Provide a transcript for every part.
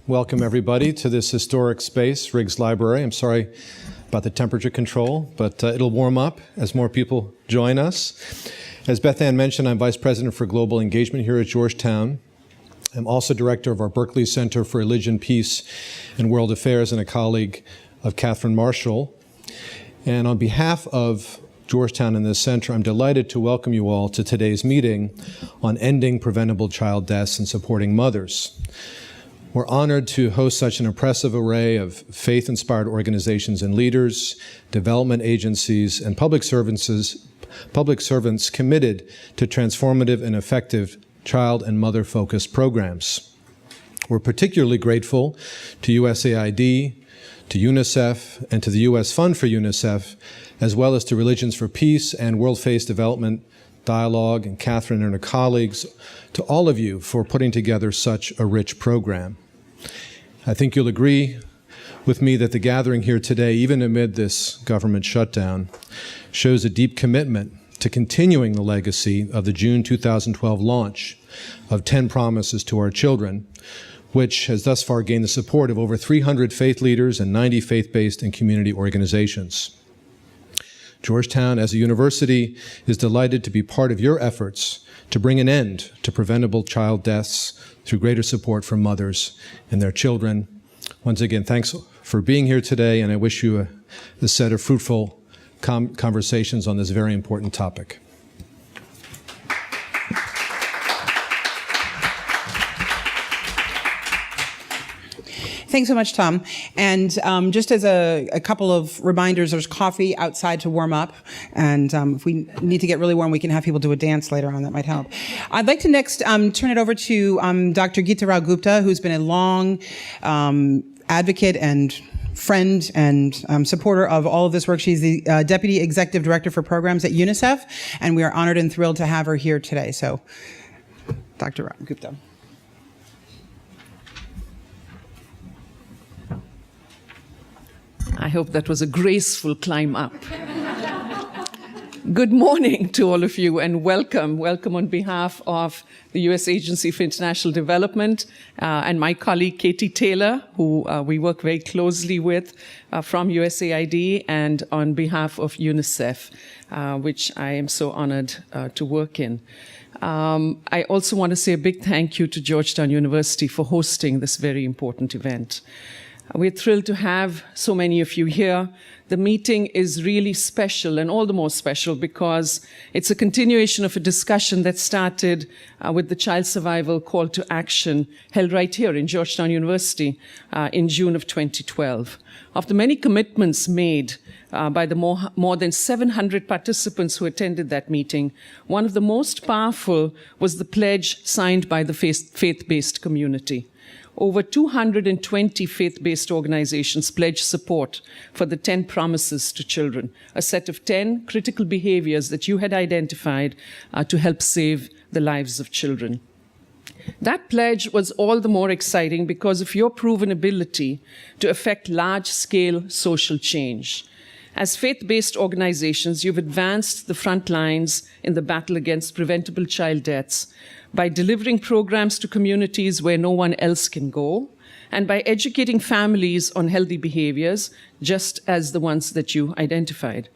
Welcome everybody to this historic space, Riggs Library. I'm sorry about the temperature control, but it'll warm up as more people join us. As Beth Ann mentioned, I'm Vice President for Global Engagement here at Georgetown. I'm also Director of our Berkley Center for Religion, Peace, and World Affairs and a colleague of Catherine Marshall. And on behalf of Georgetown and this center, I'm delighted to welcome you all to today's meeting on ending preventable child deaths and supporting mothers. We're honored to host such an impressive array of faith-inspired organizations and leaders, development agencies, and public servants committed to transformative and effective child and mother-focused programs. We're particularly grateful to USAID, to UNICEF, and to the U.S. Fund for UNICEF, as well as to Religions for Peace and World Faith Development Dialogue, and Catherine and her colleagues, to all of you for putting together such a rich program. I think you'll agree with me that the gathering here today, even amid this government shutdown, shows a deep commitment to continuing the legacy of the June 2012 launch of 10 Promises to Our Children, which has thus far gained the support of over 300 faith leaders and 90 faith-based and community organizations. Georgetown, as a university, is delighted to be part of your efforts to bring an end to preventable child deaths through greater support for mothers and their children. Once again, thanks for being here today, and I wish you a set of fruitful conversations on this very important topic. Thanks so much, Tom. And just as a couple of reminders, there's coffee outside to warm up. And if we need to get really warm, we can have people do a dance later on. That might help. I'd like to next turn it over to Dr. Geeta Rao Gupta, who's been a long advocate and friend and supporter of all of this work. She's the Deputy Executive Director for Programs at UNICEF, and we are honored and thrilled to have her here today. So, Dr. Rao Gupta. I hope that was a graceful climb up. Good morning to all of you, and welcome. Welcome on behalf of the U.S. Agency for International Development and my colleague Katie Taylor, who we work very closely with from USAID, and on behalf of UNICEF, which I am so honored to work in. I also want to say a big thank you to Georgetown University for hosting this very important event. We're thrilled to have so many of you here. The meeting is really special, and all the more special because it's a continuation of a discussion that started with the Child Survival Call to Action held right here in Georgetown University in June of 2012. Of the many commitments made by the more than 700 participants who attended that meeting, one of the most powerful was the pledge signed by the faith-based community. Over 220 faith-based organizations pledged support for the 10 Promises to Children, a set of 10 critical behaviors that you had identified to help save the lives of children. That pledge was all the more exciting because of your proven ability to effect large-scale social change. As faith-based organizations, you've advanced the front lines in the battle against preventable child deaths by delivering programs to communities where no one else can go, and by educating families on healthy behaviors, just as the ones that you identified.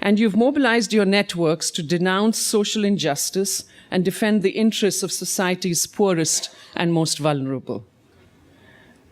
And you've mobilized your networks to denounce social injustice and defend the interests of society's poorest and most vulnerable.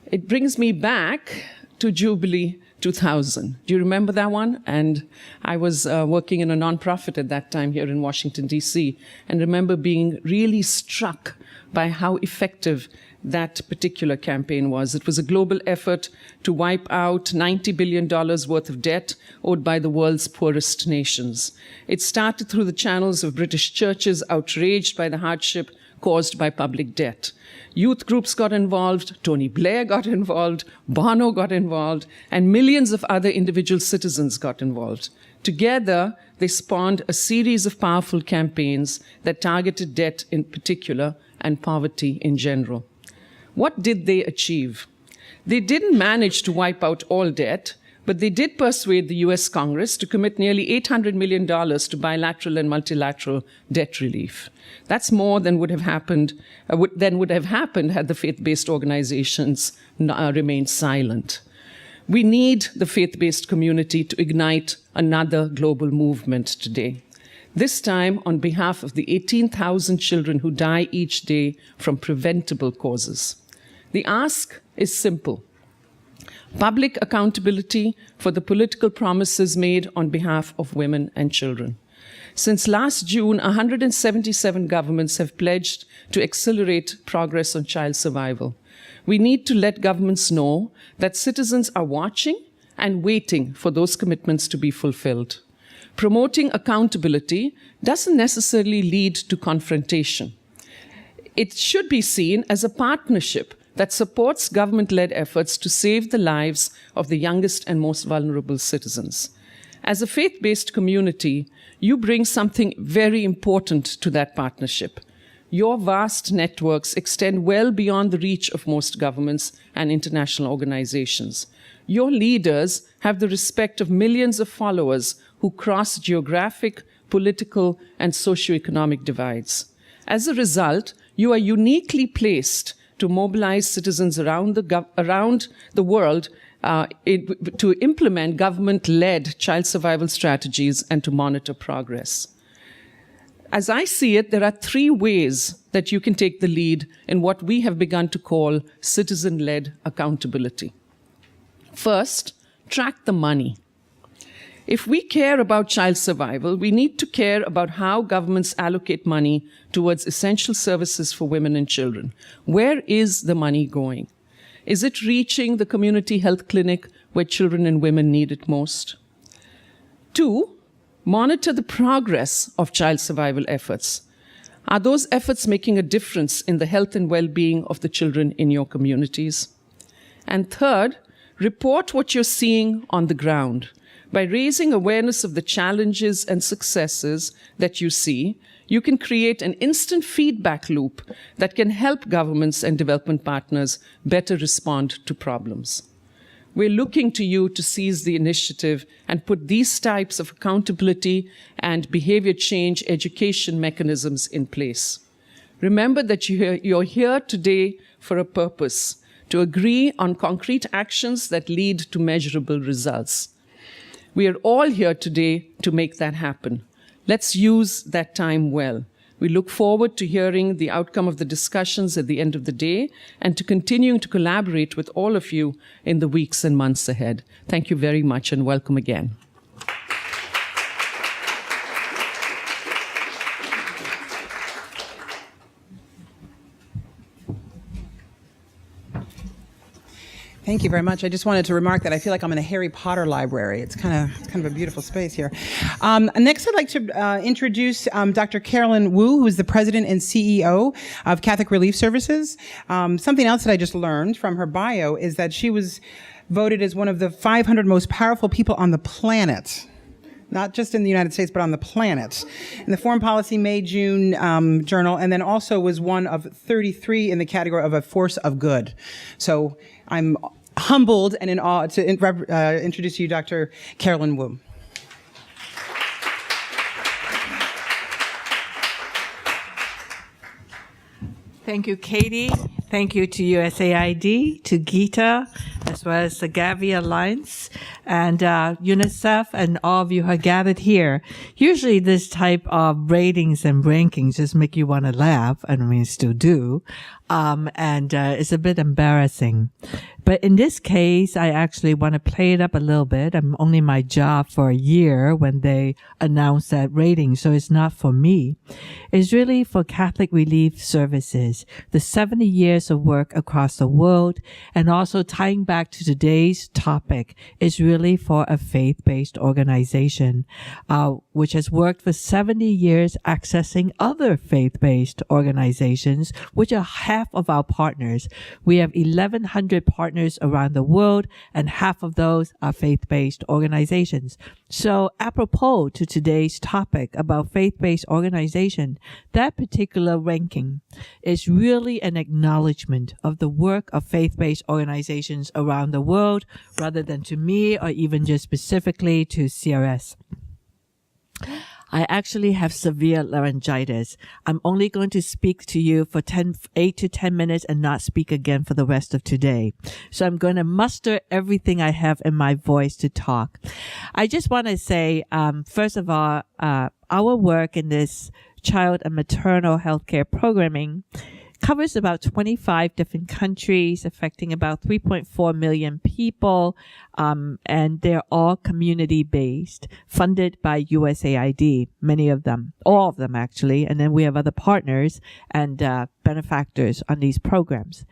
It brings me back to Jubilee 2000. Do you remember that one? And I was working in a nonprofit at that time here in Washington, D.C., and remember being really struck by how effective that particular campaign was. It was a global effort to wipe out $90 billion worth of debt owed by the world's poorest nations. It started through the channels of British churches outraged by the hardship caused by public debt. Youth groups got involved, Tony Blair got involved, Bono got involved, and millions of other individual citizens got involved. Together, they spawned a series of powerful campaigns that targeted debt in particular and poverty in general. What did they achieve? They didn't manage to wipe out all debt, But they did persuade the US Congress to commit nearly $800 million to bilateral and multilateral debt relief. That's more than would have happened had the faith-based organizations remained silent. We need the faith-based community to ignite another global movement today. This time on behalf of the 18,000 children who die each day from preventable causes. The ask is simple. Public accountability for the political promises made on behalf of women and children. Since last June, 177 governments have pledged to accelerate progress on child survival. We need to let governments know that citizens are watching and waiting for those commitments to be fulfilled. Promoting accountability doesn't necessarily lead to confrontation. It should be seen as a partnership that supports government-led efforts to save the lives of the youngest and most vulnerable citizens. As a faith-based community, you bring something very important to that partnership. Your vast networks extend well beyond the reach of most governments and international organizations. Your leaders have the respect of millions of followers who cross geographic, political, and socioeconomic divides. As a result, you are uniquely placed to mobilize citizens around the world to implement government-led child survival strategies and to monitor progress. As I see it, there are three ways that you can take the lead in what we have begun to call citizen-led accountability. First, track the money. If we care about child survival, we need to care about how governments allocate money towards essential services for women and children. Where is the money going? Is it reaching the community health clinic where children and women need it most? 2, monitor the progress of child survival efforts. Are those efforts making a difference in the health and well-being of the children in your communities? And 3rd, report what you're seeing on the ground. By raising awareness of the challenges and successes that you see, you can create an instant feedback loop that can help governments and development partners better respond to problems. We're looking to you to seize the initiative and put these types of accountability and behavior change education mechanisms in place. Remember that you're here today for a purpose, to agree on concrete actions that lead to measurable results. We are all here today to make that happen. Let's use that time well. We look forward to hearing the outcome of the discussions at the end of the day and to continuing to collaborate with all of you in the weeks and months ahead. Thank you very much and welcome again. Thank you very much. I just wanted to remark that I feel like I'm in a Harry Potter library. It's kind of a beautiful space here. Next, I'd like to introduce Dr. Carolyn Wu, who is the president and CEO of Catholic Relief Services. Something else that I just learned from her bio is that she was voted as one of the 500 most powerful people on the planet. Not just in the United States, but on the planet. In the Foreign Policy May-June journal, and then also was one of 33 in the category of a force of good. So I'm humbled and in awe to introduce you, Dr. Carolyn Wu. Thank you, Katie. Thank you to USAID, to Gita, as well as the Gavi Alliance, and UNICEF, and all of you who are gathered here. Usually this type of ratings and rankings just make you want to laugh, and we still do. It's a bit embarrassing. But in this case, I actually want to play it up a little bit. I'm only my job for a year when they announced that rating, so it's not for me. It's really for Catholic Relief Services, the 70 years of work across the world, and also tying back to today's topic is really for a faith-based organization, which has worked for 70 years accessing other faith-based organizations, which are half of our partners. We have 1,100 partners around the world, and half of those are faith-based organizations. So apropos to today's topic about faith-based organization, that particular ranking is really an acknowledgement of the work of faith-based organizations around around the world rather than to me or even just specifically to CRS. I actually have severe laryngitis. I'm only going to speak to you for 8 to 10 minutes and not speak again for the rest of today. So I'm going to muster everything I have in my voice to talk. I just want to say, first of all, our work in this child and maternal healthcare programming covers about 25 different countries, affecting about 3.4 million people, and they're all community-based, funded by USAID, many of them, all of them actually, and then we have other partners and benefactors on these programs.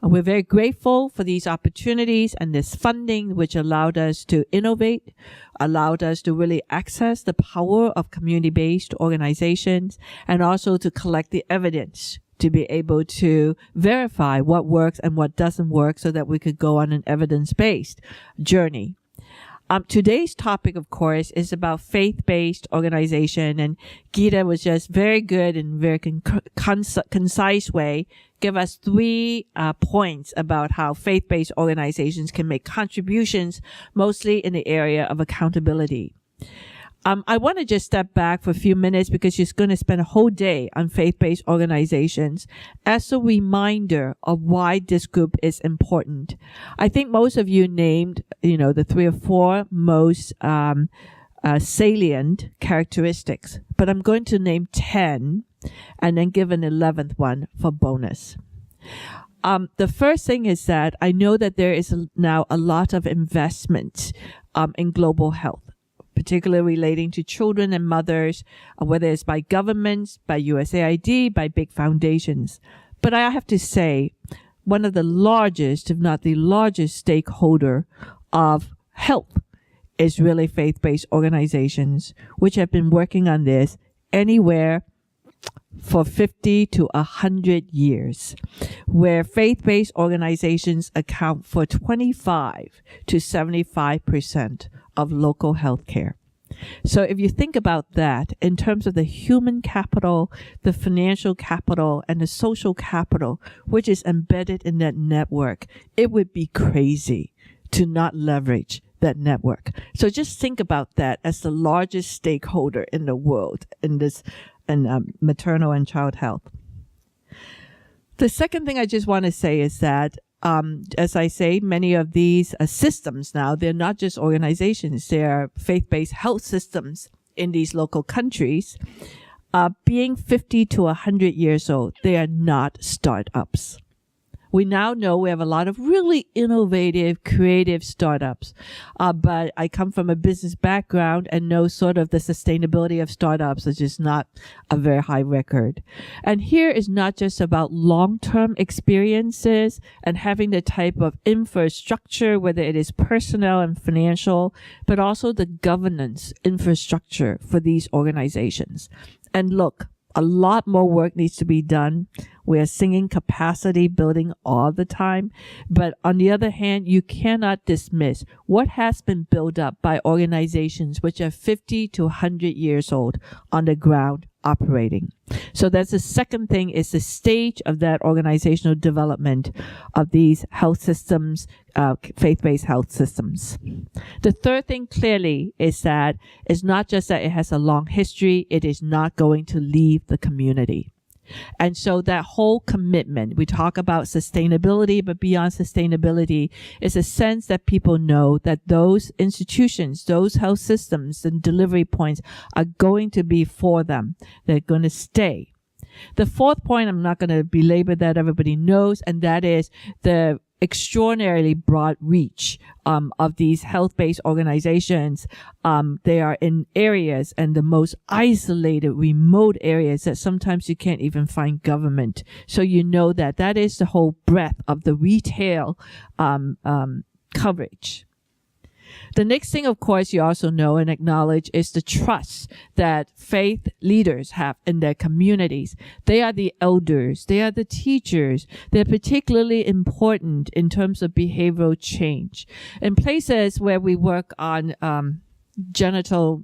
We're very grateful for these opportunities and this funding, which allowed us to innovate, allowed us to really access the power of community-based organizations, and also to collect the evidence to be able to verify what works and what doesn't work so that we could go on an evidence-based journey. Today's topic, of course, is about faith-based organization, and Geeta was just very good and very concise way give us 3 points about how faith-based organizations can make contributions, mostly in the area of accountability. I want to just step back for a few minutes because she's going to spend a whole day on faith-based organizations as a reminder of why this group is important. I think most of you named, the 3 or 4 most salient characteristics, but I'm going to name 10 and then give an 11th one for bonus. The first thing is that I know that there is now a lot of investment in global health, particularly relating to children and mothers, whether it's by governments, by USAID, by big foundations. But I have to say, one of the largest, if not the largest stakeholder of health is really faith-based organizations, which have been working on this anywhere for 50 to 100 years, where faith-based organizations account for 25 to 75% of local health care. So if you think about that in terms of the human capital, the financial capital, and the social capital, which is embedded in that network, it would be crazy to not leverage that network. So just think about that as the largest stakeholder in the world in this maternal and child health. The second thing I just want to say is that as I say, many of these systems now, they're not just organizations, they're faith-based health systems in these local countries. Being 50 to 100 years old, they are not startups. We now know we have a lot of really innovative, creative startups. But I come from a business background and know sort of the sustainability of startups is just not a very high record. And here is not just about long-term experiences and having the type of infrastructure, whether it is personnel and financial, but also the governance infrastructure for these organizations. And look, a lot more work needs to be done. We are singing capacity building all the time. But on the other hand, you cannot dismiss what has been built up by organizations which are 50 to 100 years old on the ground operating. So that's the second thing, is the stage of that organizational development of these health systems, faith-based health systems. The third thing clearly is that it's not just that it has a long history, it is not going to leave the community. And so that whole commitment, we talk about sustainability, but beyond sustainability is a sense that people know that those institutions, those health systems and delivery points are going to be for them. They're going to stay. The fourth point, I'm not going to belabor that, everybody knows, and that is the extraordinarily broad reach of these health-based organizations. They are in areas and the most isolated, remote areas that sometimes you can't even find government. So you know that that is the whole breadth of the retail coverage. The next thing, of course, you also know and acknowledge is the trust that faith leaders have in their communities. They are the elders. They are the teachers. They're particularly important in terms of behavioral change. In places where we work on genital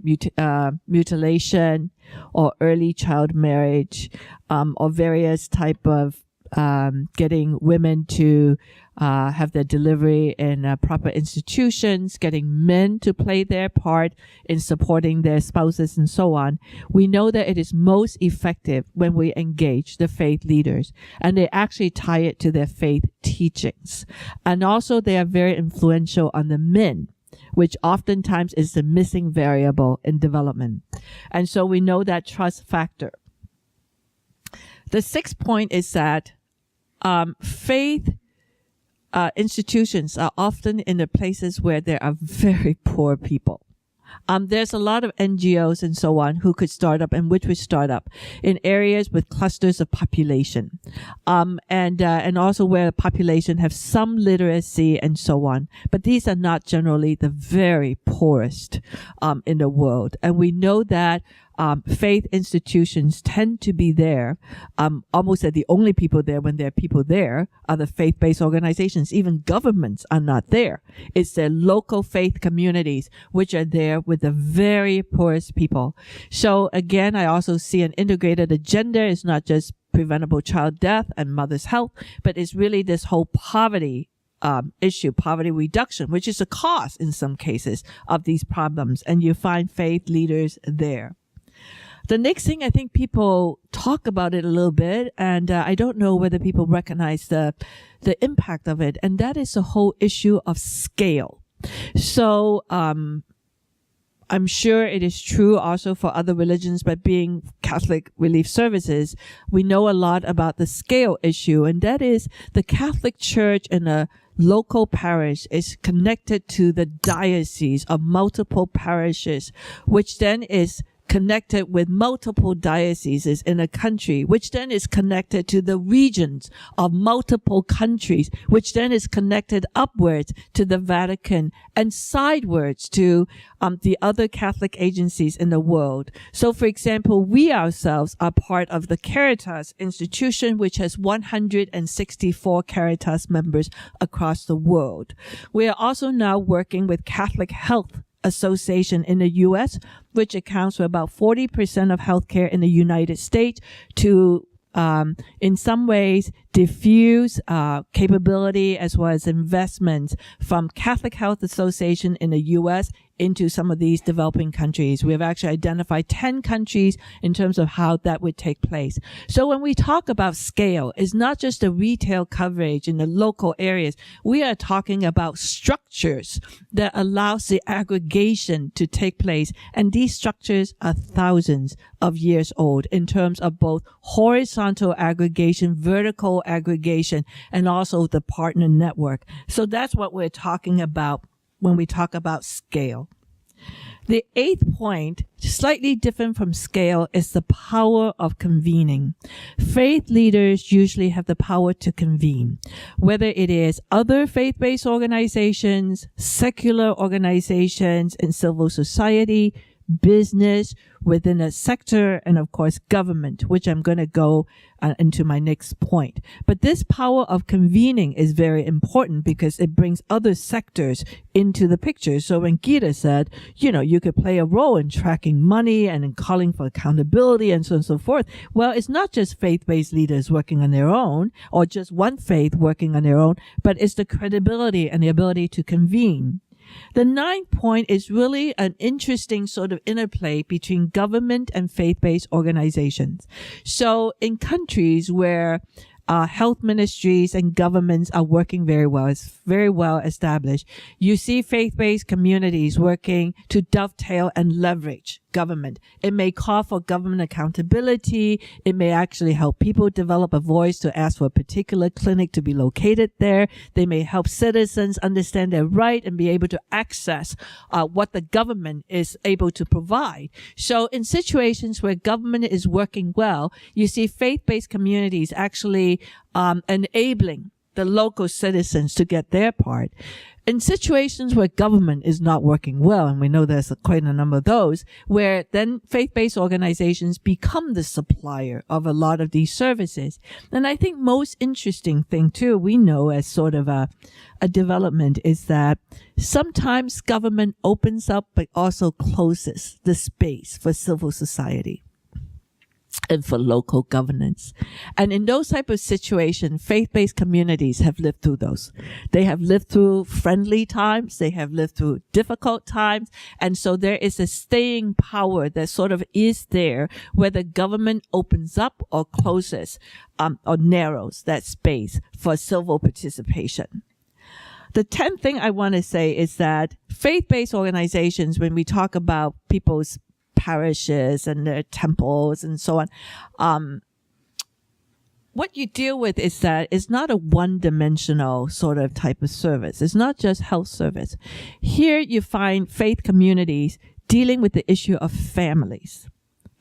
mutilation or early child marriage or various type of getting women to have their delivery in proper institutions, getting men to play their part in supporting their spouses and so on. We know that it is most effective when we engage the faith leaders, and they actually tie it to their faith teachings. And also they are very influential on the men, which oftentimes is the missing variable in development. And so we know that trust factor. The sixth point is that faith institutions are often in the places where there are very poor people. There's a lot of NGOs and so on who could start up and which would start up in areas with clusters of population, and also where the population have some literacy and so on. But these are not generally the very poorest in the world, and we know that faith institutions tend to be there. Almost that the only people there when there are people there are the faith-based organizations. Even governments are not there. It's their local faith communities which are there with the very poorest people. So again, I also see an integrated agenda. It's not just preventable child death and mother's health, but it's really this whole poverty issue, poverty reduction, which is a cause in some cases of these problems. And you find faith leaders there. The next thing, I think people talk about it a little bit, and I don't know whether people recognize the impact of it, and that is the whole issue of scale. So I'm sure it is true also for other religions, but being Catholic Relief Services, we know a lot about the scale issue, and that is the Catholic Church in a local parish is connected to the diocese of multiple parishes, which then is connected with multiple dioceses in a country, which then is connected to the regions of multiple countries, which then is connected upwards to the Vatican and sidewards to the other Catholic agencies in the world. So, for example, we ourselves are part of the Caritas institution, which has 164 Caritas members across the world. We are also now working with Catholic Health Association in the U.S., which accounts for about 40% of healthcare in the United States, to in some ways diffuse capability as well as investments from Catholic Health Association in the U.S. into some of these developing countries. We have actually identified 10 countries in terms of how that would take place. So when we talk about scale, it's not just the retail coverage in the local areas. We are talking about structures that allows the aggregation to take place. And these structures are thousands of years old in terms of both horizontal aggregation, vertical aggregation, and also the partner network. So that's what we're talking about when we talk about scale. The eighth point, slightly different from scale, is the power of convening. Faith leaders usually have the power to convene, whether it is other faith-based organizations, secular organizations in civil society, business within a sector, and of course government, which I'm going to go into my next point. But this power of convening is very important because it brings other sectors into the picture. So when Gita said, you could play a role in tracking money and in calling for accountability and so on and so forth. Well, it's not just faith-based leaders working on their own or just one faith working on their own, but it's the credibility and the ability to convene. The ninth point is really an interesting sort of interplay between government and faith-based organizations. So in countries where health ministries and governments are working very well, it's very well established, you see faith-based communities working to dovetail and leverage government. It may call for government accountability. It may actually help people develop a voice to ask for a particular clinic to be located there. They may help citizens understand their right and be able to access what the government is able to provide. So in situations where government is working well, you see faith-based communities actually enabling the local citizens to get their part. In situations where government is not working well, and we know there's quite a number of those, where then faith-based organizations become the supplier of a lot of these services. And I think most interesting thing too, we know as sort of a development, is that sometimes government opens up but also closes the space for civil society. and for local governance. And in those type of situations, faith-based communities have lived through those. They have lived through friendly times. They have lived through difficult times. And so there is a staying power that sort of is there, whether government opens up or closes, or narrows that space for civil participation. The 10th thing I want to say is that faith-based organizations, when we talk about people's parishes and their temples and so on, what you deal with is that it's not a one-dimensional sort of type of service. It's not just health service. Here you find faith communities dealing with the issue of families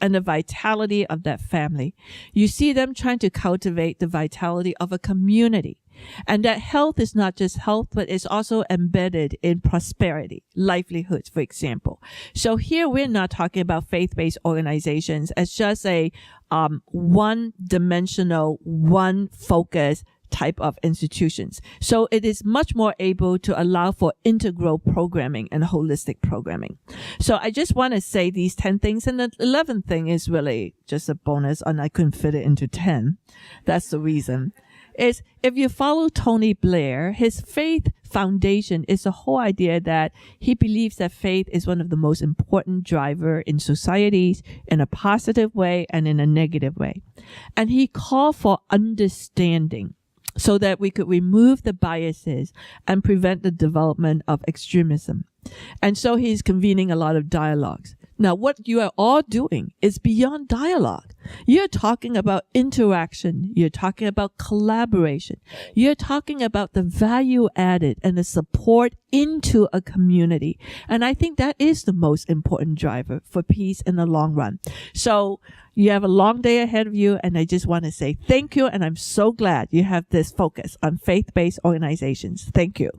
and the vitality of that family. You see them trying to cultivate the vitality of a community. And that health is not just health, but it's also embedded in prosperity, livelihoods, for example. So here we're not talking about faith-based organizations as just a one-dimensional, one-focus type of institutions. So it is much more able to allow for integral programming and holistic programming. So I just want to say these 10 things. And the 11th thing is really just a bonus, and I couldn't fit it into 10. That's the reason. Is if you follow Tony Blair, his faith foundation is the whole idea that he believes that faith is one of the most important driver in societies in a positive way and in a negative way. And he called for understanding so that we could remove the biases and prevent the development of extremism. And so he's convening a lot of dialogues. Now, what you are all doing is beyond dialogue. You're talking about interaction. You're talking about collaboration. You're talking about the value added and the support into a community. And I think that is the most important driver for peace in the long run. So you have a long day ahead of you, and I just want to say thank you, and I'm so glad you have this focus on faith-based organizations. Thank you.